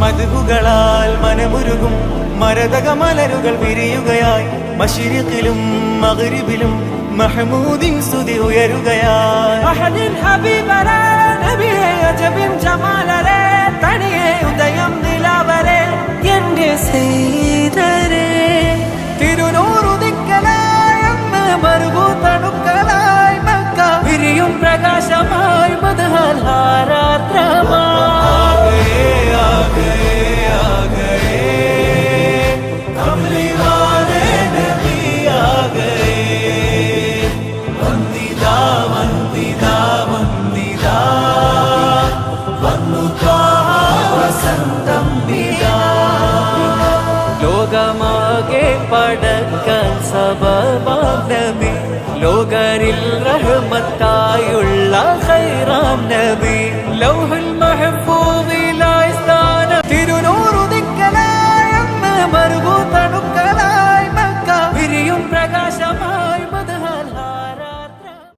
മദ്ഹുകളാൽ മനമുരുകും മരതക മലരുകൾ വിരിയുകയായി മശ്രിഖിലും മഗ്രിബിലും മഹ്മൂദിൻ സ്തുതി ഉയരുകയായി അഹദിൻ ഹബീബരേ നബിയേ അജബിൻ ജമാലരേ തണിയേ ഉദയം നിലാവരേ എന്റെ സൈദരേ തിരുനൂറുദിക്കലായി അന്ന് മറുകൂത്തണുക്കളായി മക്ക വിരിയും പ്രകാശമായി മദ്ഹൽ ഹാരാത്രമായി ലോകമാകെ പടക്കാൻ സബബാം നബി ലോകരിൽ റഹ്മത്തായുള്ള ഖൈറാം നബി